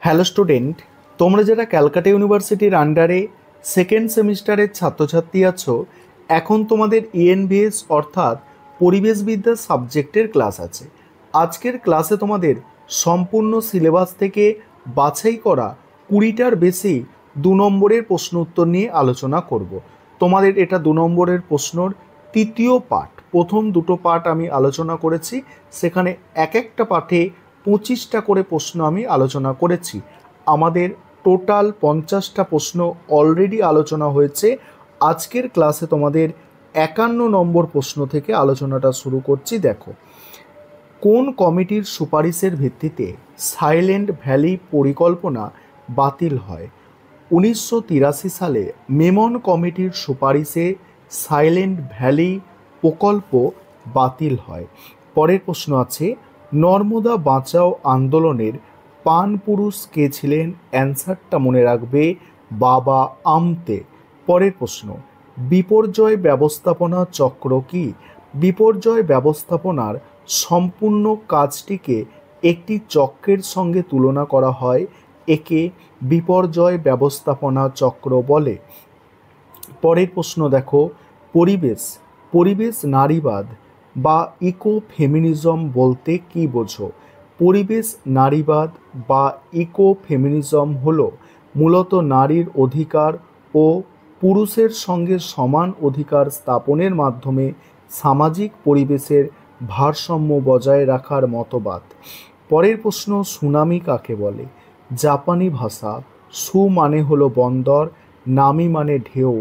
Hello student, তোমরা যারা ক্যালকাটা ইউনিভার্সিটির আন্ডারে সেকেন্ড সেমিস্টারের ছাত্রছাত্রী আছো, এখন তোমাদের ইএনভিএস অর্থাৎ পরিবেশবিদ্যা সাবজেক্টের ক্লাস আছে। আজকের ক্লাসে তোমাদের সম্পূর্ণ সিলেবাস থেকে বাছাই করা 20টার বেশি 2 নম্বরের প্রশ্ন উত্তর নিয়ে আলোচনা করব। তোমাদের এটা 2 নম্বরের প্রশ্নর তৃতীয় পার্ট। প্রথম দুটো পার্ট আমি আলোচনা করেছি, সেখানে এক একটা পাঠে 25টা করে প্রশ্ন আমি আলোচনা করেছি। আমাদের টোটাল 50টা প্রশ্ন অলরেডি আলোচনা হয়েছে। আজকের ক্লাসে তোমাদের 51 নম্বর প্রশ্ন থেকে আলোচনাটা শুরু করছি। দেখো, কোন কমিটির সুপারিশের ভিত্তিতে সাইলেন্ট ভ্যালি পরিকল্পনা বাতিল হয়? 1983 সালে মেমন কমিটির সুপারিশে সাইলেন্ট ভ্যালি প্রকল্প বাতিল হয়। পরের প্রশ্ন আছে, নর্মদা বাঁচাও আন্দোলনের পান পুরুষ কে ছিলেন? অ্যান্সারটা মনে রাখবে, বাবা আমতে। পরের প্রশ্ন, বিপর্যয় ব্যবস্থাপনা চক্র কি? বিপর্যয় ব্যবস্থাপনার সম্পূর্ণ কাজটিকে একটি চক্রের সঙ্গে তুলনা করা হয়, একে বিপর্যয় ব্যবস্থাপনা চক্র বলে। পরের প্রশ্ন দেখো, পরিবেশ নারীবাদ বা ইকো ফেমিনিজম বলতে কি বোঝো? পরিবেশ নারীবাদ বা ইকো ফেমিনিজম হলো মূলত নারীর অধিকার ও পুরুষের সঙ্গে সমান অধিকার স্থাপনের মাধ্যমে সামাজিক পরিবেশের ভারসাম্য বজায় রাখার মতবাদ। পরের প্রশ্ন, সুনামি কাকে বলে? জাপানি ভাষা সু মানে হলো বন্দর, নামি মানে ঢেউ।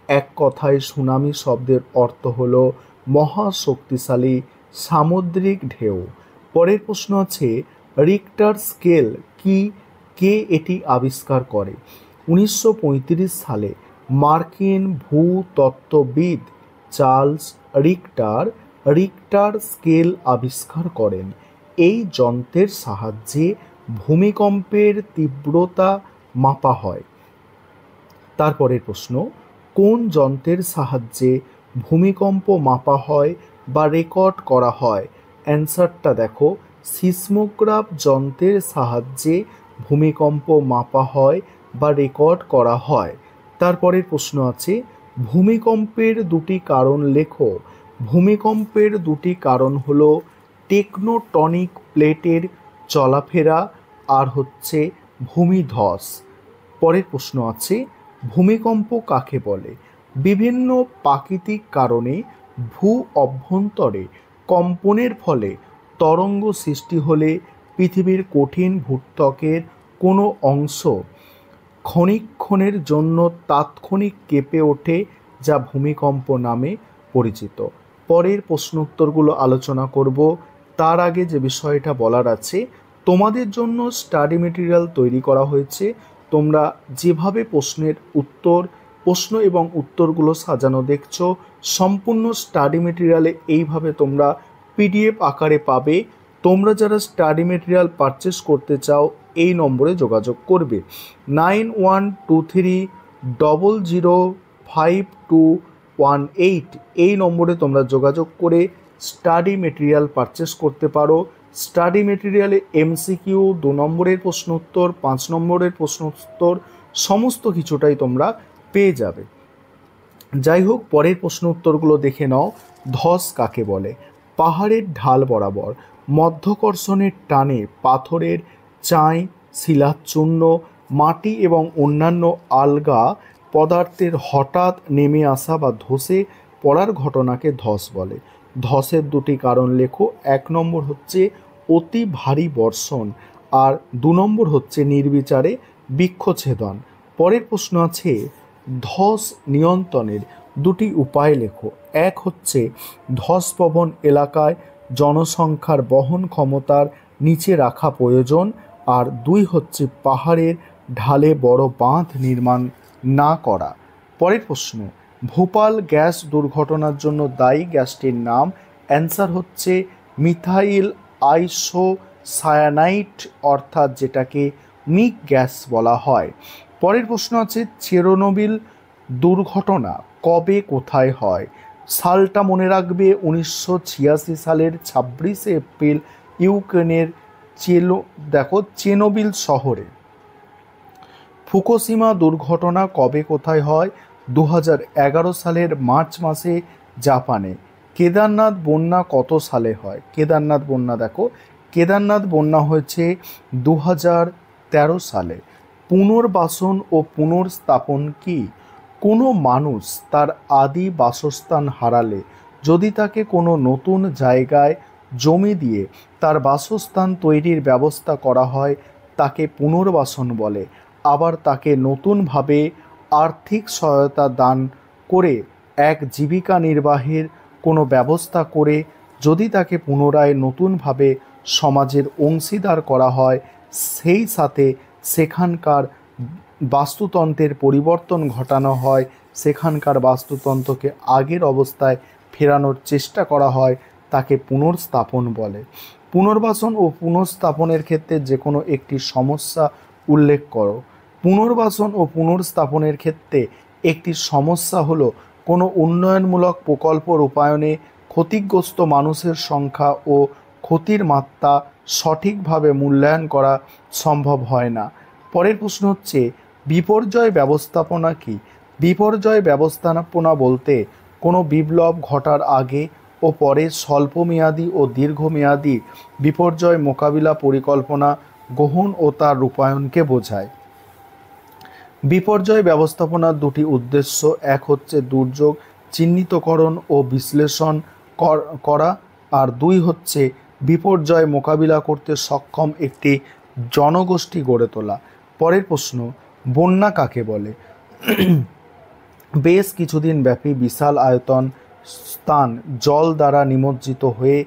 এক কথায় সুনামি শব্দের অর্থ হলো মহাশক্তিশালী সামুদ্রিক ঢেউ। পরের প্রশ্ন আছে, রিক্টার স্কেল কি? কে এটি আবিষ্কার করে? 1935 সালে মার্কিন ভূতত্ত্ববিদ চার্লস রিক্টার স্কেল আবিষ্কার করেন। এই যন্ত্রের সাহায্যে ভূমিকম্পের তীব্রতা মাপা হয়। তারপরের প্রশ্ন, কোন যন্ত্রের সাহায্যে ভূমিকম্প মাপা হয় বা রেকর্ড করা হয়? অ্যান্সারটা দেখো, সিসমোগ্রাফ যন্ত্রের সাহায্যে ভূমিকম্প মাপা হয় বা রেকর্ড করা হয়। তারপরের প্রশ্ন আছে, ভূমিকম্পের দুটি কারণ লেখো। ভূমিকম্পের দুটি কারণ হলো টেকটোনিক প্লেটের চলাফেরা আর হচ্ছে ভূমিধস। পরের প্রশ্ন আছে, ভূমিকম্প কাকে বলে? বিভিন্ন প্রাকৃতিক কারণে ভূ অভ্যন্তরে কম্পনের ফলে তরঙ্গ সৃষ্টি হলে পৃথিবীর কঠিন ভূত্বকের কোনো অংশ ক্ষণিকক্ষণের জন্য তাৎক্ষণিক কেঁপে ওঠে, যা ভূমিকম্প নামে পরিচিত। পরের প্রশ্ন উত্তরগুলো আলোচনা করব। তার আগে যে বিষয়টা বলার আছে, তোমাদের জন্য স্টাডি মেটেরিয়াল তৈরি করা হয়েছে। তোমরা যেভাবে প্রশ্ন এবং উত্তরগুলো সাজানো দেখছো, সম্পূর্ণ স্টাডি মেটেরিয়ালে এইভাবে তোমরা পিডিএফ আকারে পাবে। তোমরা যারা স্টাডি মেটেরিয়াল পারচেস করতে চাও, এই নম্বরে যোগাযোগ করবে, 9123005218। এই নম্বরে তোমরা যোগাযোগ করে স্টাডি মেটেরিয়াল পারচেস করতে পারো। স্টাডি মেটেরিয়ালে এমসিকিউ, 2 নম্বরের প্রশ্ন উত্তর, 5 নম্বরের প্রশ্ন উত্তর, সমস্ত কিছুটাই তোমরা পেয়ে যাবে। যাই হোক, পরের প্রশ্ন উত্তরগুলো দেখে নাও। ধস কাকে বলে? পাহাড়ের ঢাল বরাবর মধ্যাকর্ষণের টানে পাথরের চাঁই, শিলাচূর্ণ, মাটি এবং অন্যান্য আলগা পদার্থের হঠাৎ নেমে আসা বা ধসে পড়ার ঘটনাকে ধস বলে। ধসের দুটি কারণ লেখো। 1 নম্বর হচ্ছে অতি ভারী বর্ষণ, আর 2 নম্বর হচ্ছে নির্বিচারে বৃক্ষছেদন। পরের প্রশ্ন আছে, ধস নিয়ন্ত্রণের দুটি উপায় লেখো। 1 হচ্ছে ধসপ্রবণ এলাকায় জনসংখ্যার বহন ক্ষমতার নিচে রাখা প্রয়োজন, আর 2 হচ্ছে পাহাড়ের ঢালে বড় বাঁধ নির্মাণ না করা। পরের প্রশ্ন, ভোপাল গ্যাস দুর্ঘটনার জন্য দায়ী গ্যাসটির নাম? অ্যান্সার হচ্ছে মিথাইল আইসোসায়ানাইট, অর্থাৎ যেটাকে মিক গ্যাস বলা হয়। পরের প্রশ্ন আছে, চেরনোবিল দুর্ঘটনা কবে কোথায় হয়? সালটা মনে রাখবে, 1986 সালের 26 এপ্রিল ইউক্রেনের চেরনোবিল শহরে। ফুকুশিমা দুর্ঘটনা কবে কোথায় হয়? 2011 সালের মার্চ মাসে জাপানে। কেদারনাথ বন্যা কত সালে হয়? কেদারনাথ বন্যা দেখো, কেদারনাথ বন্যা হয়েছে 2013 সালে। পুনর্বাসন ও পুনর্স্থাপন কি? কোনো মানুষ তার আদি বাসস্থান হারালে যদি তাকে কোনো নতুন জায়গায় জমি দিয়ে তার বাসস্থান তৈরির ব্যবস্থা করা হয় তাকে পুনর্বাসন বলে। আবার তাকে নতুনভাবে আর্থিক সহায়তা দান করে এক জীবিকা নির্বাহের কোনো ব্যবস্থা করে যদি তাকে পুনরায় নতুনভাবে সমাজের অংশীদার করা হয়, সেই সাথে সেখানকার বাস্তুতন্ত্রের পরিবর্তন ঘটানো হয়, সেখানকার বাস্তুতন্ত্রকে আগের অবস্থায় ফেরানোর চেষ্টা করা হয়, তাকে পুনর্স্থাপন বলে। পুনর্বাসন ও পুনর্স্থাপনের ক্ষেত্রে যে কোনো একটি সমস্যা উল্লেখ করো। পুনর্বাসন ও পুনর্স্থাপনের ক্ষেত্রে একটি সমস্যা হলো কোনো উন্নয়নমূলক প্রকল্প রূপায়ণে ক্ষতিগ্রস্ত মানুষের সংখ্যা ও ক্ষতির মাত্রা সঠিকভাবে মূল্যায়ন করা সম্ভব হয় না। পরের প্রশ্ন হচ্ছে বিপর্যয় ব্যবস্থাপনা কি? বিপর্যয় ব্যবস্থাপনা বলতে কোনো বিপ্লব ঘটার আগে ও পরে স্বল্পমেয়াদী ও দীর্ঘমেয়াদী বিপর্যয় মোকাবিলা পরিকল্পনা গ্রহণ ও তার রূপায়ণকে বোঝায়। বিপর্যয় ব্যবস্থাপনার দুটি উদ্দেশ্য, এক হচ্ছে দুর্যোগ চিহ্নিতকরণ ও বিশ্লেষণ করা, আর দুই হচ্ছে বিপর্যয় মোকাবিলা করতে সক্ষম একটি জনগোষ্ঠী গড়ে তোলা। পরের প্রশ্ন, বন্যা কাকে বলে? বেশ কিছুদিন ব্যাপী বিশাল আয়তন স্থান জল দ্বারা নিমজ্জিত হয়ে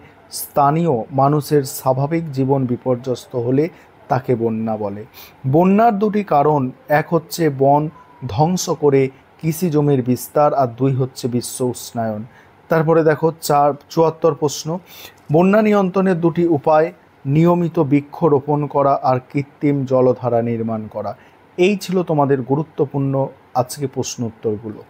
স্থানীয় মানুষের স্বাভাবিক জীবন বিপর্যস্ত হলে তাকে বন্যা বলে। বন্যার দুটি কারণ, এক হচ্ছে বন ধ্বংস করে কৃষি জমির বিস্তার, আর দুই হচ্ছে বিশ্ব উষ্ণায়ন। তারপরে দেখো 74 প্রশ্ন, বন্যা নিয়ন্ত্রণের দুটি উপায়, নিয়মিত বৃক্ষ রোপণ করা আর কৃত্রিম জলধারা নির্মাণ করা। এই ছিল তোমাদের গুরুত্বপূর্ণ আজকে প্রশ্ন উত্তরগুলো।